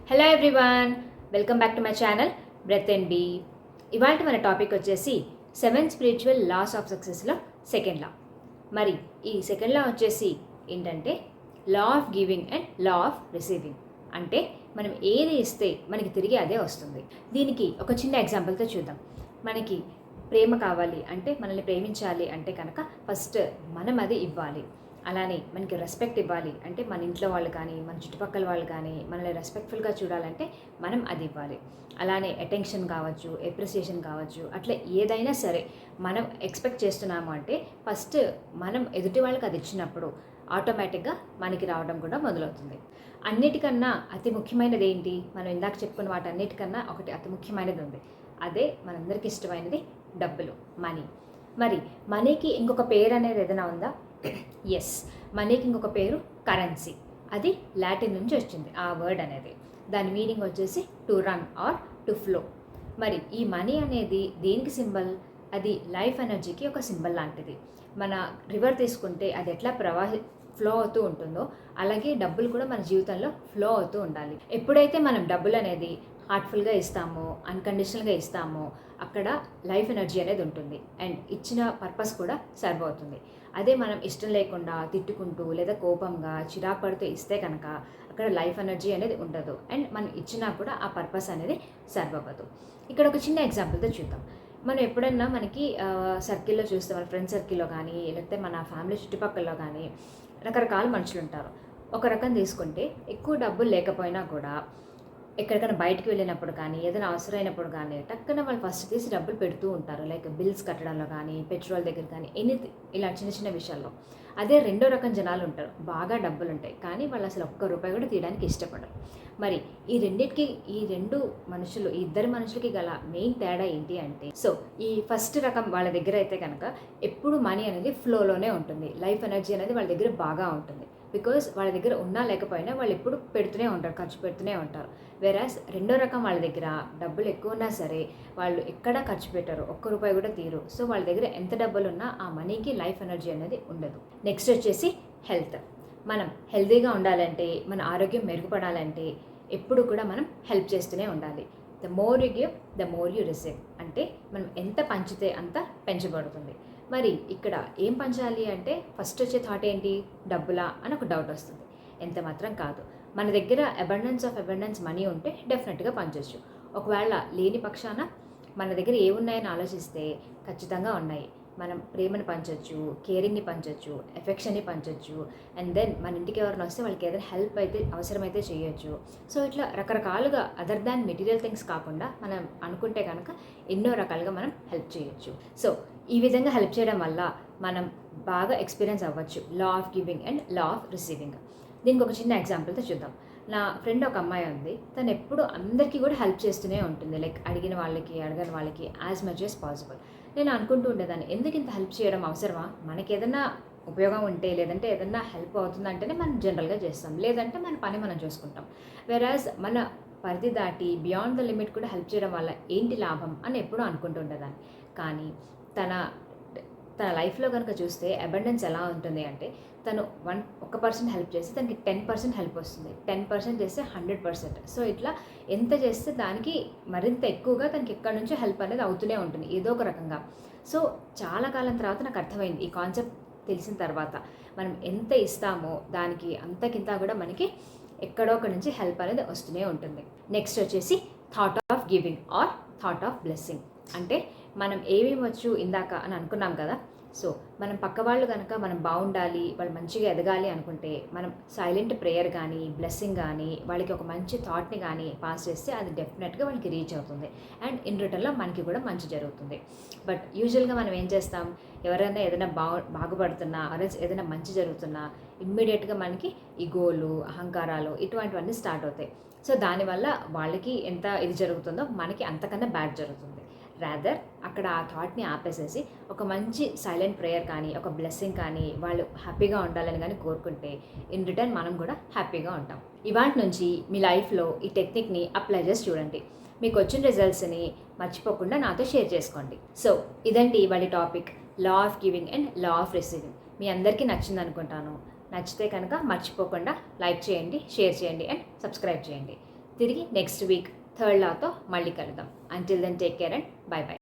Hello everyone, welcome back to my channel breath and be. ఇవాళ మన topic వచ్చేసి 7 spiritual laws of సక్సెస్లో second law. మరి ఈ సెకండ్ లా వచ్చేసి ఏంటంటే law of giving and law of receiving. అంటే మనం ఏది ఇస్తే మనకి తిరిగి అదే వస్తుంది. దీనికి ఒక చిన్న ఎగ్జాంపుల్తో చూద్దాం. మనకి ప్రేమ కావాలి అంటే, మనల్ని ప్రేమించాలి అంటే కనుక ఫస్ట్ మనం అది ఇవ్వాలి. అలానే మనకి రెస్పెక్ట్ ఇవ్వాలి అంటే మన ఇంట్లో వాళ్ళు కానీ, మన చుట్టుపక్కల వాళ్ళు కానీ మనల్ని రెస్పెక్ట్ఫుల్గా చూడాలంటే మనం అది ఇవ్వాలి. అలానే అటెన్షన్ కావచ్చు, ఎప్రిసియేషన్ కావచ్చు, అట్లా ఏదైనా సరే మనం ఎక్స్పెక్ట్ చేస్తున్నాము అంటే ఫస్ట్ మనం ఎదుటి వాళ్ళకి అది ఇచ్చినప్పుడు ఆటోమేటిక్గా మనకి రావడం కూడా మొదలవుతుంది. అన్నిటికన్నా అతి ముఖ్యమైనది ఏంటి? మనం ఇందాక చెప్పుకున్న వాటన్నిటికన్నా ఒకటి అతి ముఖ్యమైనది ఉంది. అదే మనందరికీ ఇష్టమైనది డబ్బులు, మనీ. మరి మనీకి ఇంకొక పేరు అనేది ఏదైనా ఉందా? ఎస్, మనీకి ఇంకొక పేరు కరెన్సీ. అది లాటిన్ నుంచి వచ్చింది ఆ వర్డ్ అనేది. దాని మీనింగ్ వచ్చేసి to run or to flow. మరి ఈ మనీ అనేది దేనికి సింబల్? అది లైఫ్ ఎనర్జీకి ఒక సింబల్ లాంటిది. మన రివర్ తీసుకుంటే అది ఎట్లా ఫ్లో అవుతూ ఉంటుందో అలాగే డబ్బులు కూడా మన జీవితంలో ఫ్లో అవుతూ ఉండాలి. ఎప్పుడైతే మనం డబ్బులు అనేది హార్ట్ఫుల్గా ఇస్తామో, అన్కండిషనల్గా ఇస్తామో అక్కడ లైఫ్ ఎనర్జీ అనేది ఉంటుంది అండ్ ఇచ్చిన పర్పస్ కూడా సర్వ్ అవుతుంది. అదే మనం ఇష్టం లేకుండా తిట్టుకుంటూ లేదా కోపంగా చిరాకు పడుతూ ఇస్తే కనుక అక్కడ లైఫ్ ఎనర్జీ అనేది ఉండదు అండ్ మనం ఇచ్చినా కూడా ఆ పర్పస్ అనేది సర్వ్ అవ్వదు. ఇక్కడ ఒక చిన్న ఎగ్జాంపుల్తో చూద్దాం. మనం ఎప్పుడన్నా మనకి సర్కిల్లో చూస్తే, మన ఫ్రెండ్ సర్కిల్లో కానీ లేకపోతే మన ఫ్యామిలీ చుట్టుపక్కల కానీ రకరకాల మనుషులు ఉంటారు. ఒక రకం తీసుకుంటే ఎక్కువ డబ్బులు లేకపోయినా కూడా ఎక్కడికైనా బయటికి వెళ్ళినప్పుడు కానీ ఏదైనా అవసరమైనప్పుడు కానీ టక్కున వాళ్ళు ఫస్ట్ తీసి డబ్బులు పెడుతూ ఉంటారు. లైక్ బిల్స్ కట్టడంలో కానీ, పెట్రోల్ దగ్గర కానీ, ఎనీథింగ్ ఇలా చిన్న చిన్న విషయాల్లో. అదే రెండో రకం జనాలు ఉంటారు, బాగా డబ్బులు ఉంటాయి కానీ వాళ్ళు అసలు ఒక్క రూపాయి కూడా తీయడానికి ఇష్టపడరు. మరి ఈ ఇద్దరు మనుషులకి గల మెయిన్ తేడా ఏంటి అంటే, సో ఈ ఫస్ట్ రకం వాళ్ళ దగ్గర అయితే కనుక ఎప్పుడు మనీ అనేది ఫ్లోలోనే ఉంటుంది. లైఫ్ ఎనర్జీ అనేది వాళ్ళ దగ్గర బాగా ఉంటుంది. బికాజ్ వాళ్ళ దగ్గర ఉన్నా లేకపోయినా వాళ్ళు ఎప్పుడు పెడుతూనే ఉంటారు, ఖర్చు పెడుతూనే ఉంటారు. వేరాస్ రెండో రకం వాళ్ళ దగ్గర డబ్బులు ఎక్కువ ఉన్నా సరే వాళ్ళు ఎక్కడా ఖర్చు పెట్టరు, ఒక్క రూపాయి కూడా తీరు. సో వాళ్ళ దగ్గర ఎంత డబ్బులు ఉన్నా ఆ మనీకి లైఫ్ ఎనర్జీ అనేది ఉండదు. నెక్స్ట్ వచ్చేసి హెల్త్. మనం హెల్తీగా ఉండాలంటే, మన ఆరోగ్యం మెరుగుపడాలంటే ఎప్పుడు కూడా మనం హెల్ప్ చేస్తూనే ఉండాలి. The more you give the more you receive. అంటే మనం ఎంత పంచితే అంత పెంచబడుతుంది. మరి ఇక్కడ ఏం పంచాలి అంటే ఫస్ట్ వచ్చే థాట్ ఏంటి? డబ్బులా అని ఒక డౌట్ వస్తుంది. ఎంత మాత్రం కాదు. మన దగ్గర అబండెన్స్ మనీ ఉంటే డెఫినెట్గా పంచవచ్చు. ఒకవేళ లేని పక్షాన మన దగ్గర ఏమున్నాయని ఆలోచిస్తే ఖచ్చితంగా ఉన్నాయి. మనం ప్రేమని పంచవచ్చు, కేరింగ్ని పంచవచ్చు, ఎఫెక్షన్ని పంచవచ్చు. అండ్ దెన్ మన ఇంటికి ఎవరైనా వస్తే వాళ్ళకి ఏదైనా హెల్ప్ అయితే అవసరమైతే చేయొచ్చు. సో ఇట్లా రకరకాలుగా అదర్ దాన్ మెటీరియల్ థింగ్స్ కాకుండా మనం అనుకుంటే కనుక ఎన్నో రకాలుగా మనం హెల్ప్ చేయొచ్చు. సో ఈ విధంగా హెల్ప్ చేయడం వల్ల మనం బాగా ఎక్స్పీరియన్స్ అవ్వచ్చు లా of giving and law of receiving. దీనికి ఒక చిన్న ఎగ్జాంపుల్తో చూద్దాం. నా ఫ్రెండ్ ఒక అమ్మాయి ఉంది. తను ఎప్పుడు అందరికీ కూడా హెల్ప్ చేస్తూనే ఉంటుంది. లైక్ అడిగిన వాళ్ళకి, అడగని వాళ్ళకి యాజ్ మచ్ యాజ్ పాసిబుల్. నేను అనుకుంటూ ఉండేదాన్ని, ఎందుకు ఇంత హెల్ప్ చేయడం అవసరమా? మనకి ఏదైనా ఉపయోగం ఉంటే లేదంటే ఏదైనా హెల్ప్ అవుతుందంటేనే మనం జనరల్గా చేస్తాం, లేదంటే మన పని మనం చూసుకుంటాం. వెరాజ్ మన పరిధి దాటి బియాండ్ ద లిమిట్ కూడా హెల్ప్ చేయడం వల్ల ఏంటి లాభం అని ఎప్పుడూ అనుకుంటూ ఉండేదాన్ని. కానీ తన లైఫ్లో కనుక చూస్తే అబండెన్స్ ఎలా ఉంటుంది అంటే, తను 1% హెల్ప్ చేస్తే తనకి 10% హెల్ప్ వస్తుంది, 10% చేస్తే 100%. సో ఇట్లా ఎంత చేస్తే దానికి మరింత ఎక్కువగా తనకి ఎక్కడి నుంచో హెల్ప్ అనేది అవుతూనే ఉంటుంది ఏదో ఒక రకంగా. సో చాలా కాలం తర్వాత నాకు అర్థమైంది, ఈ కాన్సెప్ట్ తెలిసిన తర్వాత మనం ఎంత ఇస్తామో దానికి అంతకింత కూడా మనకి ఎక్కడో ఒక నుంచి హెల్ప్ అనేది వస్తూనే ఉంటుంది. నెక్స్ట్ వచ్చేసి thought of giving or thought of blessing. అంటే మనం ఏమేమి వచ్చు ఇందాక అని అనుకున్నాం కదా. సో మనం పక్క వాళ్ళు కనుక మనం బాగుండాలి, వాళ్ళు మంచిగా ఎదగాలి అనుకుంటే మనం సైలెంట్ ప్రేయర్ కానీ, బ్లెస్సింగ్ కానీ, వాళ్ళకి ఒక మంచి థాట్ని కానీ పాస్ చేస్తే అది డెఫినెట్గా వాళ్ళకి రీచ్ అవుతుంది అండ్ ఇన్ రిటర్న్లో మనకి కూడా మంచి జరుగుతుంది. బట్ యూజువల్గా మనం ఏం చేస్తాం, ఎవరైనా ఏదైనా బాగుపడుతున్నా ఏదైనా మంచి జరుగుతున్నా ఇమ్మీడియట్గా మనకి ఈగోలు, అహంకారాలు ఇటువంటివన్నీ స్టార్ట్ అవుతాయి. సో దానివల్ల వాళ్ళకి ఎంత ఇది జరుగుతుందో మనకి అంతకన్నా బ్యాడ్ జరుగుతుంది. రాదర్ అక్కడ ఆ థాట్ని ఆపేసేసి ఒక మంచి సైలెంట్ ప్రేయర్ కానీ, ఒక బ్లెస్సింగ్ కానీ, వాళ్ళు హ్యాపీగా ఉండాలని కానీ కోరుకుంటే ఇన్ రిటర్న్ మనం కూడా హ్యాపీగా ఉంటాం. ఇవాళ నుంచి మీ లైఫ్లో ఈ టెక్నిక్ని అప్లై చేసి చూడండి. మీకు వచ్చిన రిజల్ట్స్ని మర్చిపోకుండా నాతో షేర్ చేసుకోండి. సో ఇదండి ఇవాళ topic, law of giving and law of receiving. మీ అందరికీ నచ్చింది అనుకుంటాను. నచ్చితే కనుక మర్చిపోకుండా లైక్ చేయండి, షేర్ చేయండి అండ్ సబ్స్క్రైబ్ చేయండి. తిరిగి నెక్స్ట్ వీక్ థర్డ్ లాతో మళ్ళీ కలుద్దాం. Until then take care and bye by.